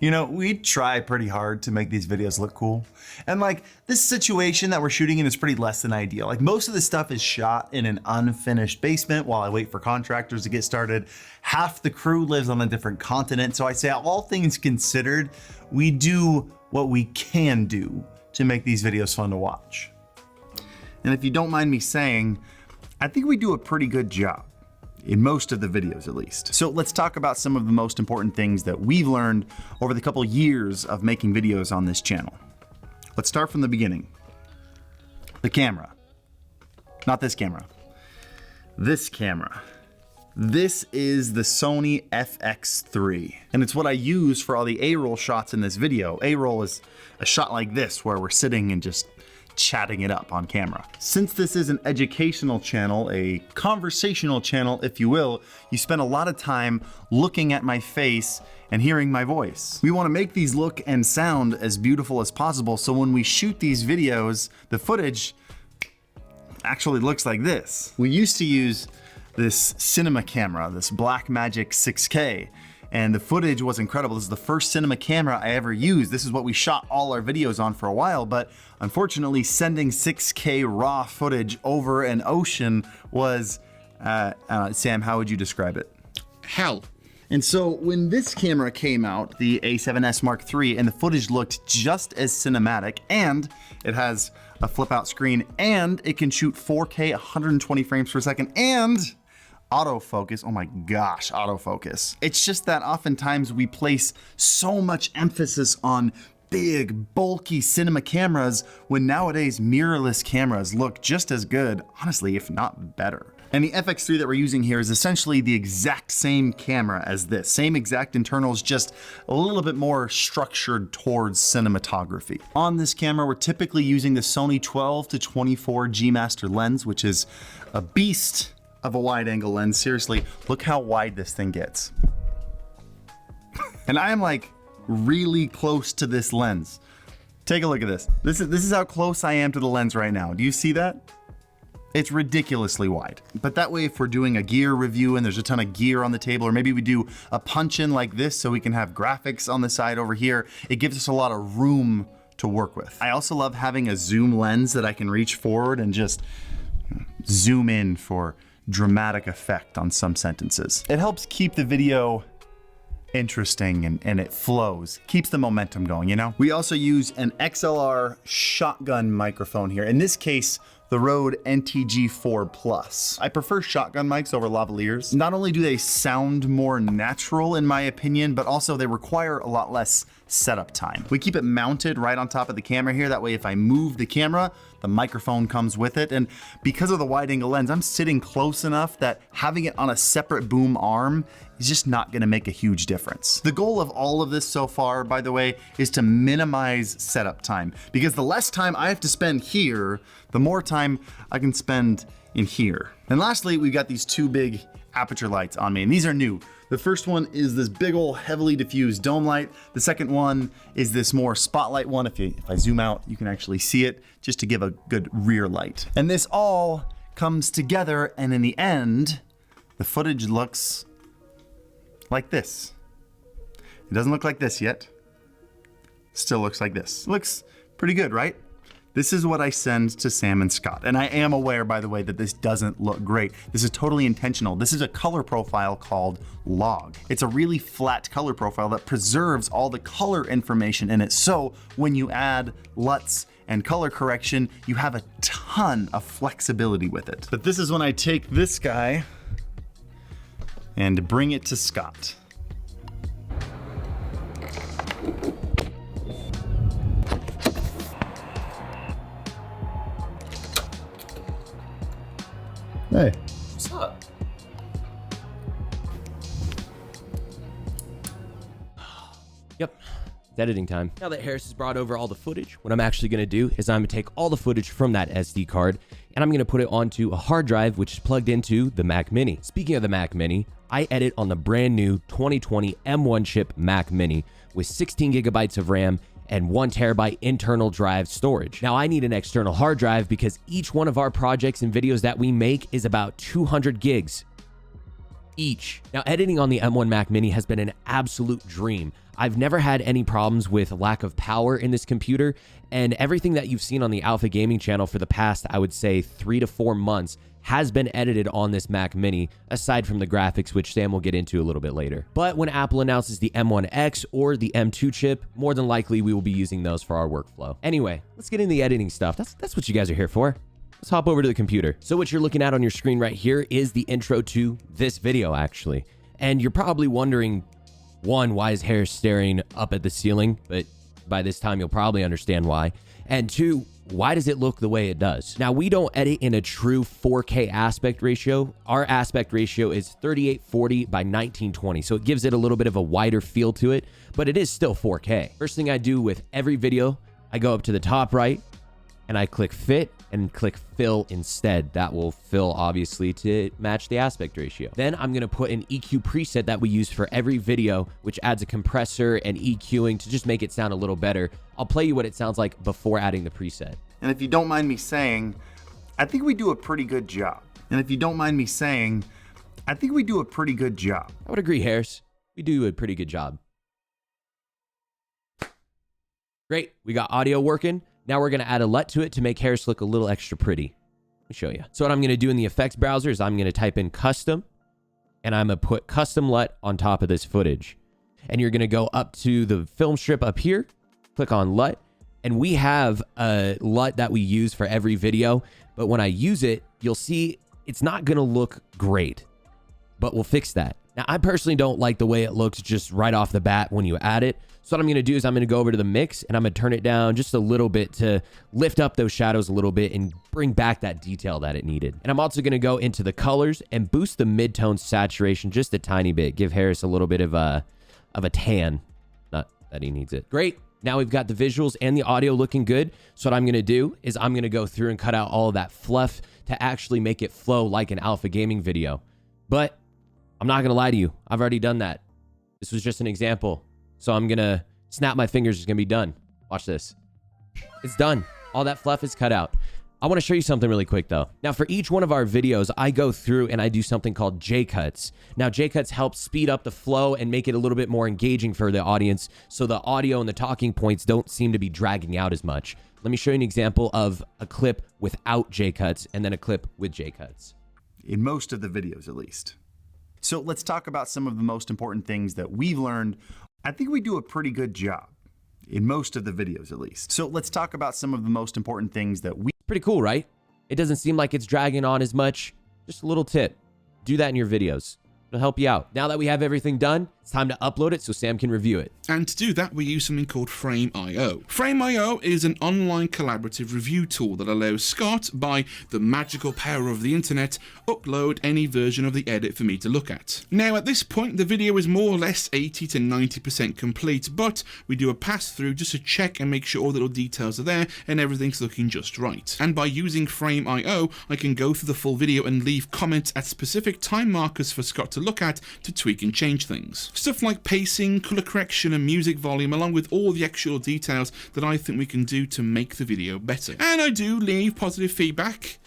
You know, we try pretty hard to make these videos look cool. And like this situation that we're shooting in is pretty less than ideal. Like most of this stuff is shot in an unfinished basement while I wait for contractors to get started. Half the crew lives on a different continent. So I say all things considered, we do what we can do to make these videos fun to watch. And if you don't mind me saying, I think we do a pretty good job. In most of the videos at least. So let's talk about some of the most important things that we've learned over the couple years of making videos on this channel. Let's start from the beginning. The camera. Not this camera. This camera. This is the Sony FX3. And it's what I use for all the A-roll shots in this video. A-roll is a shot like this where we're sitting and just chatting it up on camera. Since this is an educational channel, a conversational channel, if you will, you spend a lot of time looking at my face and hearing my voice. We want to make these look and sound as beautiful as possible, so when we shoot these videos, the footage actually looks like this. We used to use this cinema camera, this Blackmagic 6K, and the footage was incredible. This is the first cinema camera I ever used. This is what we shot all our videos on for a while, but unfortunately sending 6K raw footage over an ocean was, Sam, how would you describe it? Hell. And so when this camera came out, the A7S Mark III, and the footage looked just as cinematic, and it has a flip out screen, and it can shoot 4K 120 frames per second, and autofocus, oh my gosh, autofocus. It's just that oftentimes we place so much emphasis on big, bulky cinema cameras when nowadays mirrorless cameras look just as good, honestly, if not better. And the FX3 that we're using here is essentially the exact same camera as this. Same exact internals, just a little bit more structured towards cinematography. On this camera, we're typically using the Sony 12 to 24 G Master lens, which is a beast of a wide angle lens. Seriously, look how wide this thing gets. And I am like really close to this lens. Take a look at this. This is how close I am to the lens right now. Do you see that? It's ridiculously wide. But that way, if we're doing a gear review and there's a ton of gear on the table, or maybe we do a punch-in like this so we can have graphics on the side over here, it gives us a lot of room to work with. I also love having a zoom lens that I can reach forward and just zoom in for dramatic effect on some sentences. It helps keep the video interesting and it flows, keeps the momentum going, you know? We also use an XLR shotgun microphone here. In this case, the Rode NTG4 Plus. I prefer shotgun mics over lavaliers. Not only do they sound more natural in my opinion, but also they require a lot less setup time. We keep it mounted right on top of the camera here. That way if I move the camera, the microphone comes with it. And because of the wide angle lens, I'm sitting close enough that having it on a separate boom arm is just not gonna make a huge difference. The goal of all of this so far, by the way, is to minimize setup time, because the less time I have to spend here, the more time I can spend in here. And lastly, we've got these two big aperture lights on me, and these are new. The first one is this big old heavily diffused dome light. The second one is this more spotlight one. If I zoom out, you can actually see it, just to give a good rear light. And this all comes together, and in the end, the footage looks like this. It doesn't look like this yet. Still looks like this. Looks pretty good, right? This is what I send to Sam and Scott. And I am aware, by the way, that this doesn't look great. This is totally intentional. This is a color profile called log. It's a really flat color profile that preserves all the color information in it. So when you add LUTs and color correction, you have a ton of flexibility with it. But this is when I take this guy and bring it to Scott. Hey. What's up? Yep, it's editing time. Now that Harris has brought over all the footage, what I'm actually gonna do is I'm gonna take all the footage from that SD card and I'm gonna put it onto a hard drive which is plugged into the Mac Mini. Speaking of the Mac Mini, I edit on the brand new 2020 M1 chip Mac Mini with 16 gigabytes of RAM and 1 terabyte internal drive storage. Now I need an external hard drive because each one of our projects and videos that we make is about 200 gigs. each. Now, editing on the M1 Mac Mini has been an absolute dream. I've never had any problems with lack of power in this computer, and everything that you've seen on the Alpha Gaming channel for the past, I would say, 3 to 4 months has been edited on this Mac Mini, aside from the graphics, which Sam will get into a little bit later. But when Apple announces the M1X or the M2 chip, more than likely we will be using those for our workflow. Anyway, let's get into the editing stuff. That's what you guys are here for. Let's hop over to the computer. So what you're looking at on your screen right here is the intro to this video, actually. And you're probably wondering, one, why is Harris staring up at the ceiling? But by this time, you'll probably understand why. And two, why does it look the way it does? Now, we don't edit in a true 4K aspect ratio. Our aspect ratio is 3840 by 1920. So it gives it a little bit of a wider feel to it, but it is still 4K. First thing I do with every video, I go up to the top right and I click fit and click fill instead. That will fill, obviously, to match the aspect ratio. Then I'm gonna put an EQ preset that we use for every video, which adds a compressor and EQing to just make it sound a little better. I'll play you what it sounds like before adding the preset. And if you don't mind me saying, I think we do a pretty good job. And if you don't mind me saying, I think we do a pretty good job. I would agree, Harris. We do a pretty good job. Great, we got audio working. Now we're gonna add a LUT to it to make Harris look a little extra pretty. Let me show you. So what I'm gonna do in the effects browser is I'm gonna type in custom, and I'm gonna put custom LUT on top of this footage. And you're gonna go up to the film strip up here, click on LUT, and we have a LUT that we use for every video, but when I use it, you'll see it's not gonna look great, but we'll fix that. Now, I personally don't like the way it looks just right off the bat when you add it. So what I'm gonna do is I'm gonna go over to the mix and I'm gonna turn it down just a little bit to lift up those shadows a little bit and bring back that detail that it needed. And I'm also gonna go into the colors and boost the mid-tone saturation just a tiny bit. Give Harris a little bit of a tan. Not that he needs it. Great. Now we've got the visuals and the audio looking good. So what I'm gonna do is I'm gonna go through and cut out all of that fluff to actually make it flow like an Alpha Gaming video. But I'm not gonna lie to you, I've already done that. This was just an example. So I'm gonna snap my fingers, it's gonna be done. Watch this. It's done. All that fluff is cut out. I wanna show you something really quick though. Now for each one of our videos, I go through and I do something called J-cuts. Now J-cuts help speed up the flow and make it a little bit more engaging for the audience so the audio and the talking points don't seem to be dragging out as much. Let me show you an example of a clip without J-cuts and then a clip with J-cuts. In most of the videos, at least. So let's talk about some of the most important things that we've learned. I think we do a pretty good job. In most of the videos, at least. So let's talk about some of the most important things that we... Pretty cool, right? It doesn't seem like it's dragging on as much. Just a little tip. Do that in your videos. It'll help you out. Now that we have everything done, it's time to upload it so Sam can review it. And to do that, we use something called Frame.io. Frame.io is an online collaborative review tool that allows Scott, by the magical power of the internet, upload any version of the edit for me to look at. Now, at this point, the video is more or less 80 to 90% complete, but we do a pass through just to check and make sure all the little details are there and everything's looking just right. And by using Frame.io, I can go through the full video and leave comments at specific time markers for Scott to look at to tweak and change things. Stuff like pacing, color correction, and music volume, along with all the extra details that I think we can do to make the video better. And I do leave positive feedback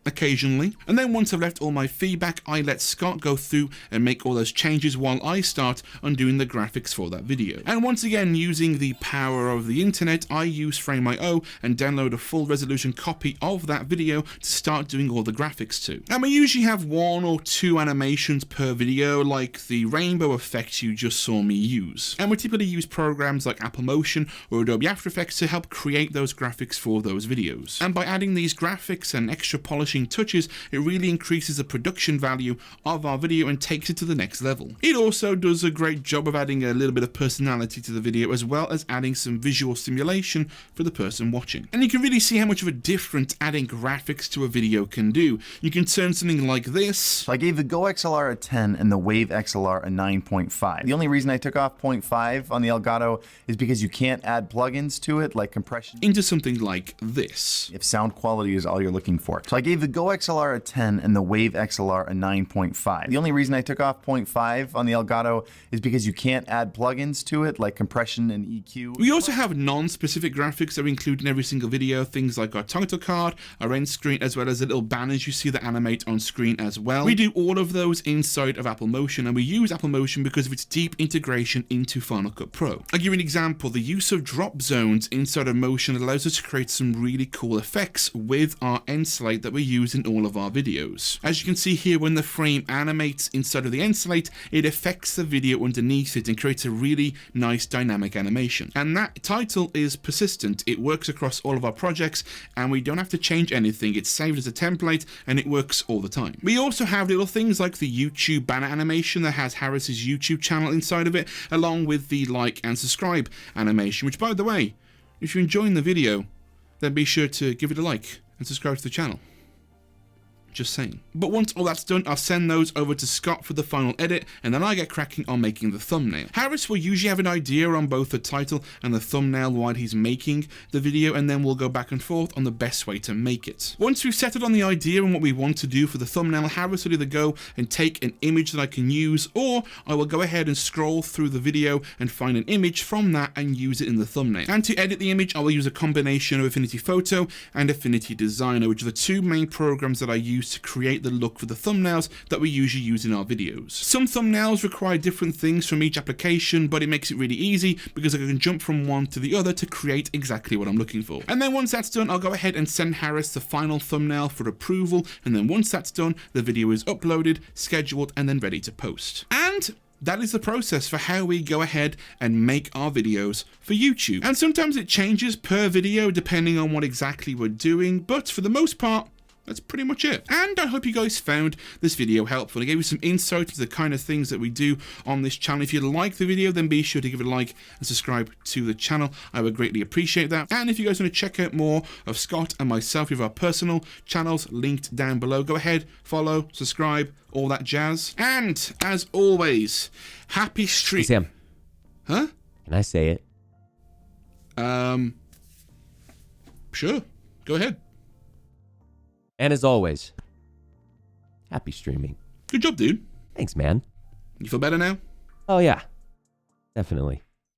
occasionally, and then once I've left all my feedback, I let Scott go through and make all those changes while I start undoing the graphics for that video. And once again, using the power of the internet, I use Frame.io and download a full resolution copy of that video to start doing all the graphics to. And we usually have 1 or 2 animations per video, like the rainbow effect you just saw me use. And we typically use programs like Apple Motion or Adobe After Effects to help create those graphics for those videos. And by adding these graphics and extra polishing touches, it really increases the production value of our video and takes it to the next level. It also does a great job of adding a little bit of personality to the video, as well as adding some visual stimulation for the person watching. And you can really see how much of a difference adding graphics to a video can do. You can turn something like this. So I gave the Go XLR a 10 and the Wave XLR a 9.5. The only reason I took off 0.5 on the Elgato is because you can't add plugins to it, like compression, into something like this. if sound quality is all you're looking for. So I gave the Go XLR a 10 and the Wave XLR a 9.5. The only reason I took off 0.5 on the Elgato is because you can't add plugins to it, like compression and EQ. We also have non-specific graphics that we include in every single video, things like our title card, our end screen, as well as the little banners you see that animate on screen as well. We do all of those inside of Apple Motion, and we use Apple Motion because of its deep integration into Final Cut Pro. I'll give you an example. The use of drop zones inside of Motion allows us to create some really cool effects with our end slate that we use in all of our videos. As you can see here, when the frame animates inside of the end slate, it affects the video underneath it and creates a really nice dynamic animation. And that title is persistent. It works across all of our projects and we don't have to change anything. It's saved as a template and it works all the time. We also have little things like the YouTube banner animation that has Harris's YouTube channel inside of it, along with the like and subscribe animation, which, by the way, if you're enjoying the video, then be sure to give it a like and subscribe to the channel. Just saying. But once all that's done, I'll send those over to Scott for the final edit, and then I get cracking on making the thumbnail. Harris will usually have an idea on both the title and the thumbnail while he's making the video, and then we'll go back and forth on the best way to make it. Once we've settled on the idea and what we want to do for the thumbnail, Harris will either go and take an image that I can use, or I will go ahead and scroll through the video and find an image from that and use it in the thumbnail. And to edit the image, I will use a combination of Affinity Photo and Affinity Designer, which are the two main programs that I use to create the look for the thumbnails that we usually use in our videos. Some thumbnails require different things from each application, but it makes it really easy because I can jump from one to the other to create exactly what I'm looking for. And then once that's done, I'll go ahead and send Harris the final thumbnail for approval, and then once that's done, the video is uploaded, scheduled, and then ready to post. And that is the process for how we go ahead and make our videos for YouTube. And sometimes it changes per video depending on what exactly we're doing, but for the most part, that's pretty much it. And I hope you guys found this video helpful. I gave you some insight into the kind of things that we do on this channel. If you like the video, then be sure to give it a like and subscribe to the channel. I would greatly appreciate that. And if you guys want to check out more of Scott and myself with our personal channels linked down below, go ahead, follow, subscribe, all that jazz. And as always, happy stream. Hey, Sam. Huh? Can I say it? Sure. Go ahead. And as always, happy streaming. Good job, dude. Thanks, man. You feel better now? Oh, yeah. Definitely.